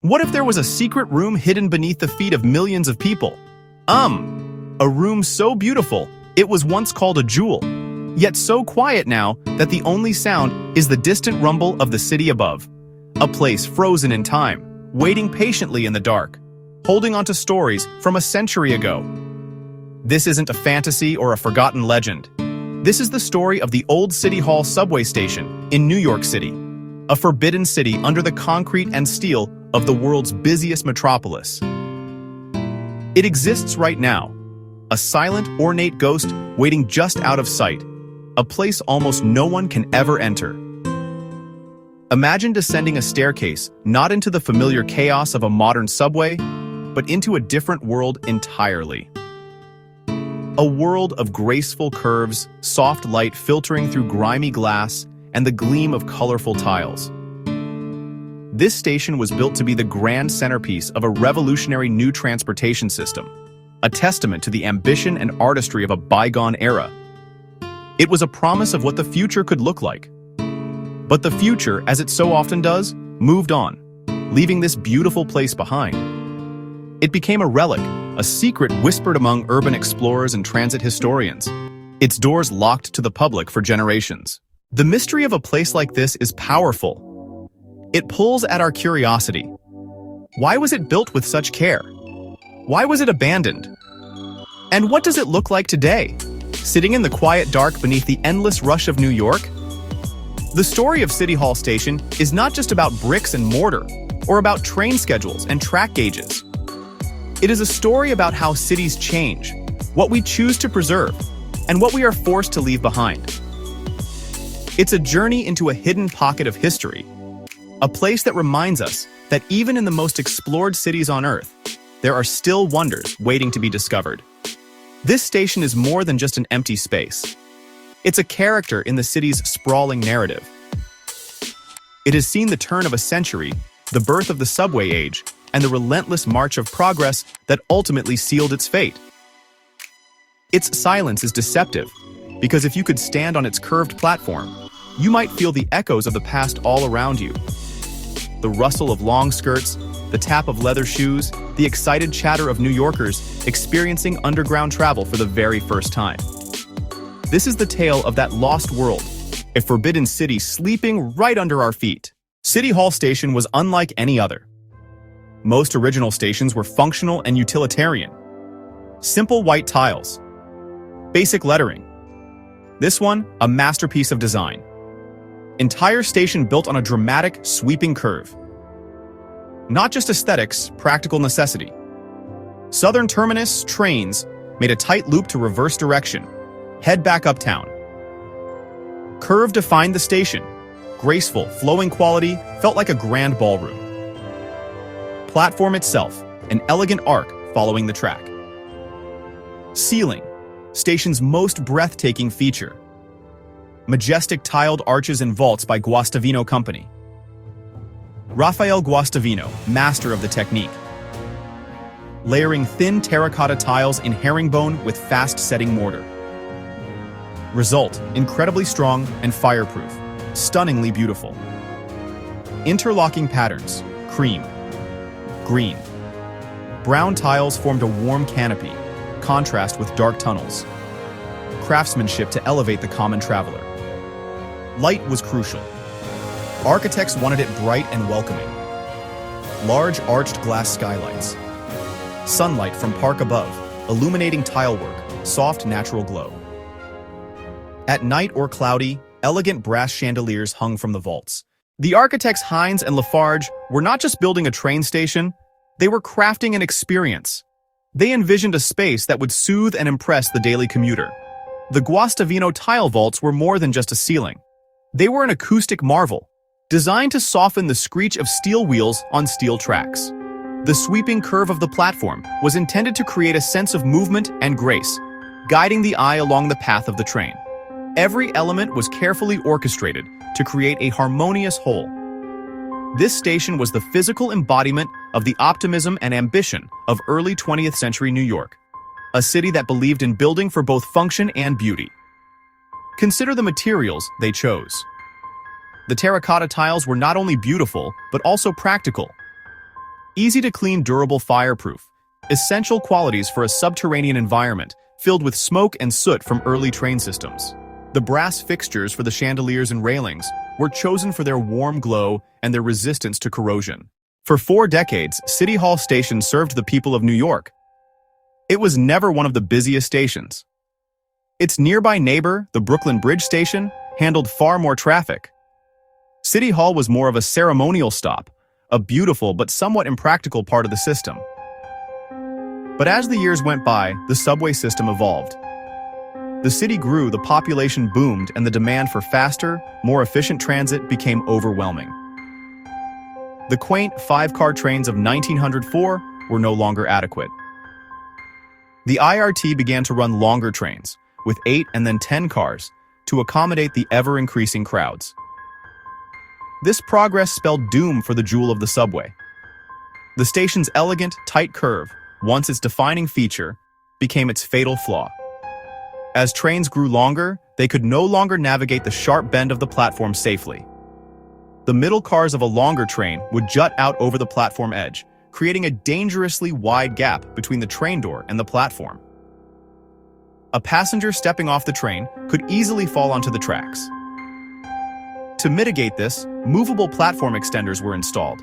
What if there was a secret room hidden beneath the feet of millions of people? A room so beautiful, it was once called a jewel, yet so quiet now that the only sound is the distant rumble of the city above. A place frozen in time, waiting patiently in the dark, holding on to stories from a century ago. This isn't a fantasy or a forgotten legend. This is the story of the old City Hall subway station in New York City, a forbidden city under the concrete and steel of the world's busiest metropolis. It exists right now, a silent, ornate ghost waiting just out of sight, a place almost no one can ever enter. Imagine descending a staircase not into the familiar chaos of a modern subway, but into a different world entirely. A world of graceful curves, soft light filtering through grimy glass, and the gleam of colorful tiles. This station was built to be the grand centerpiece of a revolutionary new transportation system, a testament to the ambition and artistry of a bygone era. It was a promise of what the future could look like. But the future, as it so often does, moved on, leaving this beautiful place behind. It became a relic, a secret whispered among urban explorers and transit historians, its doors locked to the public for generations. The mystery of a place like this is powerful. It pulls at our curiosity. Why was it built with such care? Why was it abandoned? And what does it look like today, sitting in the quiet dark beneath the endless rush of New York? The story of City Hall Station is not just about bricks and mortar, or about train schedules and track gauges. It is a story about how cities change, what we choose to preserve, and what we are forced to leave behind. It's a journey into a hidden pocket of history, a place that reminds us that even in the most explored cities on Earth, there are still wonders waiting to be discovered. This station is more than just an empty space. It's a character in the city's sprawling narrative. It has seen the turn of a century, the birth of the subway age, and the relentless march of progress that ultimately sealed its fate. Its silence is deceptive, because if you could stand on its curved platform, you might feel the echoes of the past all around you. The rustle of long skirts, the tap of leather shoes, the excited chatter of New Yorkers experiencing underground travel for the very first time. This is the tale of that lost world, a forbidden city sleeping right under our feet. City Hall Station was unlike any other. Most original stations were functional and utilitarian. Simple white tiles. Basic lettering. This one, a masterpiece of design. Entire station built on a dramatic, sweeping curve. Not just aesthetics, practical necessity. Southern Terminus trains made a tight loop to reverse direction, head back uptown. Curve defined the station. Graceful, flowing quality felt like a grand ballroom. Platform itself, an elegant arc following the track. Ceiling, station's most breathtaking feature. Majestic tiled arches and vaults by Guastavino Company. Rafael Guastavino, master of the technique. Layering thin terracotta tiles in herringbone with fast-setting mortar. Result, incredibly strong and fireproof, stunningly beautiful. Interlocking patterns, cream, green. Brown tiles formed a warm canopy, contrast with dark tunnels. Craftsmanship to elevate the common traveler. Light was crucial. Architects wanted it bright and welcoming. Large arched glass skylights. Sunlight from park above, illuminating tilework, soft natural glow. At night or cloudy, elegant brass chandeliers hung from the vaults. The architects Hines and Lafarge were not just building a train station, they were crafting an experience. They envisioned a space that would soothe and impress the daily commuter. The Guastavino tile vaults were more than just a ceiling. They were an acoustic marvel, designed to soften the screech of steel wheels on steel tracks. The sweeping curve of the platform was intended to create a sense of movement and grace, guiding the eye along the path of the train. Every element was carefully orchestrated to create a harmonious whole. This station was the physical embodiment of the optimism and ambition of early 20th century New York, a city that believed in building for both function and beauty. Consider the materials they chose. The terracotta tiles were not only beautiful, but also practical. Easy to clean, durable, fireproof. Essential qualities for a subterranean environment filled with smoke and soot from early train systems. The brass fixtures for the chandeliers and railings were chosen for their warm glow and their resistance to corrosion. For 4 decades, City Hall Station served the people of New York. It was never one of the busiest stations. Its nearby neighbor, the Brooklyn Bridge Station, handled far more traffic. City Hall was more of a ceremonial stop, a beautiful but somewhat impractical part of the system. But as the years went by, the subway system evolved. The city grew, the population boomed, and the demand for faster, more efficient transit became overwhelming. The quaint 5-car trains of 1904 were no longer adequate. The IRT began to run longer trains, with 8 and then 10 cars, to accommodate the ever-increasing crowds. This progress spelled doom for the jewel of the subway. The station's elegant, tight curve, once its defining feature, became its fatal flaw. As trains grew longer, they could no longer navigate the sharp bend of the platform safely. The middle cars of a longer train would jut out over the platform edge, creating a dangerously wide gap between the train door and the platform. A passenger stepping off the train could easily fall onto the tracks. To mitigate this, movable platform extenders were installed,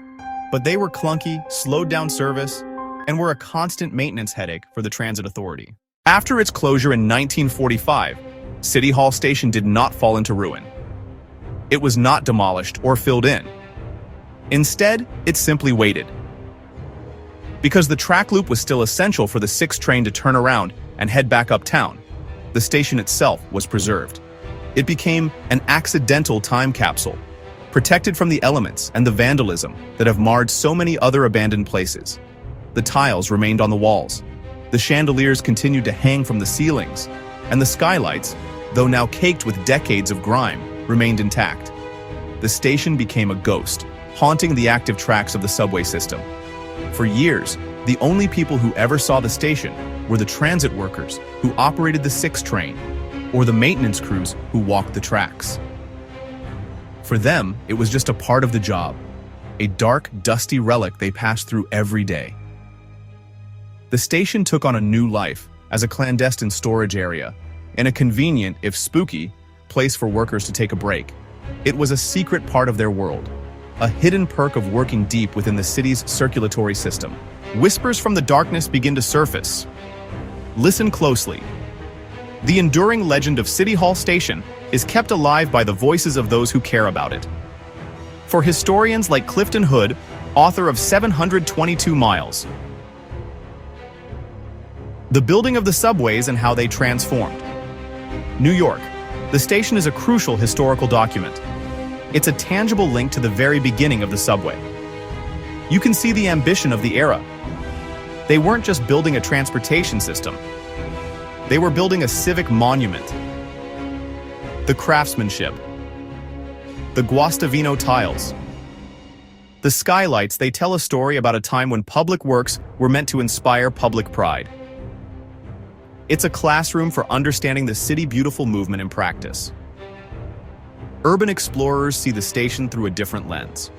but they were clunky, slowed down service, and were a constant maintenance headache for the transit authority. After its closure in 1945, City Hall Station did not fall into ruin. It was not demolished or filled in. Instead, it simply waited. Because the track loop was still essential for the 6th train to turn around and head back uptown, the station itself was preserved. It became an accidental time capsule, protected from the elements and the vandalism that have marred so many other abandoned places. The tiles remained on the walls, the chandeliers continued to hang from the ceilings, and the skylights, though now caked with decades of grime, remained intact. The station became a ghost, haunting the active tracks of the subway system. For years, the only people who ever saw the station were the transit workers who operated the 6th train, or the maintenance crews who walked the tracks. For them, it was just a part of the job, a dark, dusty relic they passed through every day. The station took on a new life as a clandestine storage area, and a convenient, if spooky, place for workers to take a break. It was a secret part of their world, a hidden perk of working deep within the city's circulatory system. Whispers from the darkness begin to surface. Listen closely. The enduring legend of City Hall Station is kept alive by the voices of those who care about it. For historians like Clifton Hood, author of 722 Miles, The Building of the Subways and How They Transformed. New York. The station is a crucial historical document. It's a tangible link to the very beginning of the subway. You can see the ambition of the era. They weren't just building a transportation system. They were building a civic monument. The craftsmanship. The Guastavino tiles. The skylights, they tell a story about a time when public works were meant to inspire public pride. It's a classroom for understanding the City Beautiful movement in practice. Urban explorers see the station through a different lens.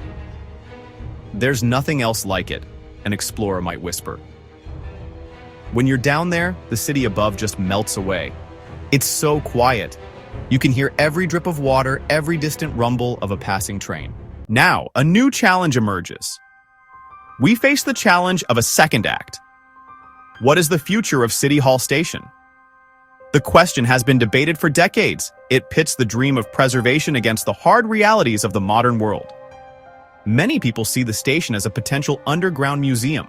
There's nothing else like it, an explorer might whisper. When you're down there, the city above just melts away. It's so quiet. You can hear every drip of water, every distant rumble of a passing train. Now, a new challenge emerges. We face the challenge of a second act. What is the future of City Hall Station? The question has been debated for decades. It pits the dream of preservation against the hard realities of the modern world. Many people see the station as a potential underground museum,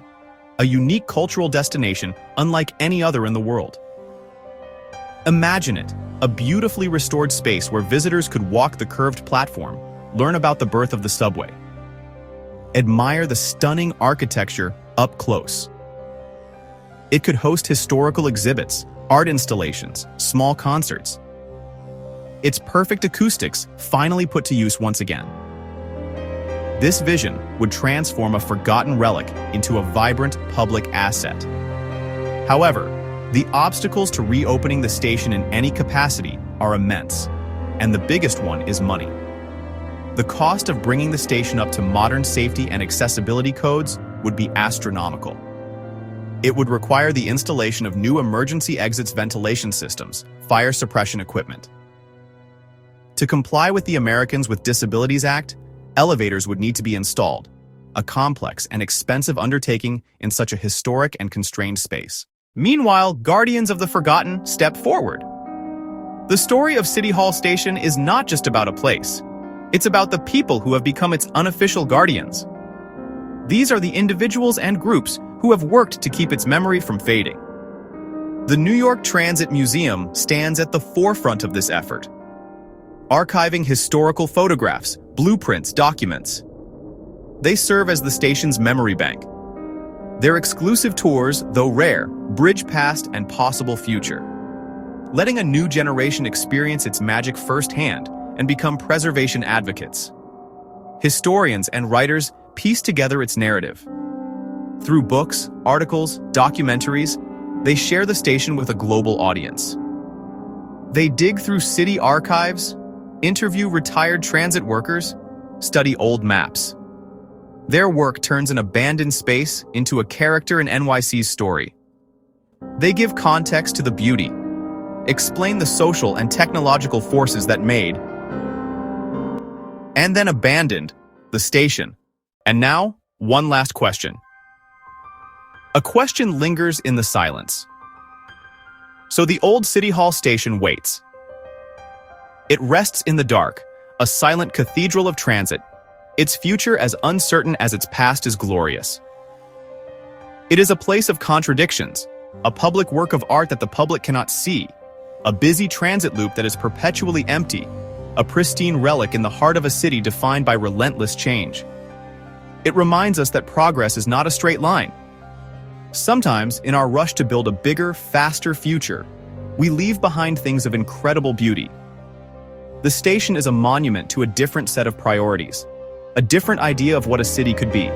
a unique cultural destination unlike any other in the world. Imagine it, a beautifully restored space where visitors could walk the curved platform, learn about the birth of the subway, admire the stunning architecture up close. It could host historical exhibits, art installations, small concerts. Its perfect acoustics finally put to use once again. This vision would transform a forgotten relic into a vibrant public asset. However, the obstacles to reopening the station in any capacity are immense, and the biggest one is money. The cost of bringing the station up to modern safety and accessibility codes would be astronomical. It would require the installation of new emergency exits ventilation systems, fire suppression equipment. To comply with the Americans with Disabilities Act, elevators would need to be installed, a complex and expensive undertaking in such a historic and constrained space. Meanwhile, guardians of the forgotten step forward. The story of City Hall Station is not just about a place. It's about the people who have become its unofficial guardians. These are the individuals and groups who have worked to keep its memory from fading. The New York Transit Museum stands at the forefront of this effort, archiving historical photographs, blueprints, documents. They serve as the station's memory bank. Their exclusive tours, though rare, bridge past and possible future, letting a new generation experience its magic firsthand and become preservation advocates. Historians and writers piece together its narrative. Through books, articles, documentaries, they share the station with a global audience. They dig through city archives, interview retired transit workers, study old maps. Their work turns an abandoned space into a character in NYC's story. They give context to the beauty, explain the social and technological forces that made and then abandoned the station. And now, one last question. A question lingers in the silence. So the old City Hall Station waits. It rests in the dark, a silent cathedral of transit, its future as uncertain as its past is glorious. It is a place of contradictions, a public work of art that the public cannot see, a busy transit loop that is perpetually empty, a pristine relic in the heart of a city defined by relentless change. It reminds us that progress is not a straight line. Sometimes, in our rush to build a bigger, faster future, we leave behind things of incredible beauty. The station is a monument to a different set of priorities, a different idea of what a city could be.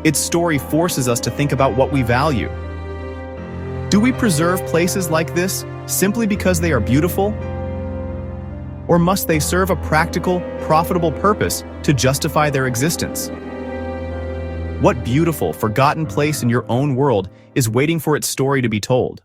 Its story forces us to think about what we value. Do we preserve places like this simply because they are beautiful? Or must they serve a practical, profitable purpose to justify their existence? What beautiful, forgotten place in your own world is waiting for its story to be told?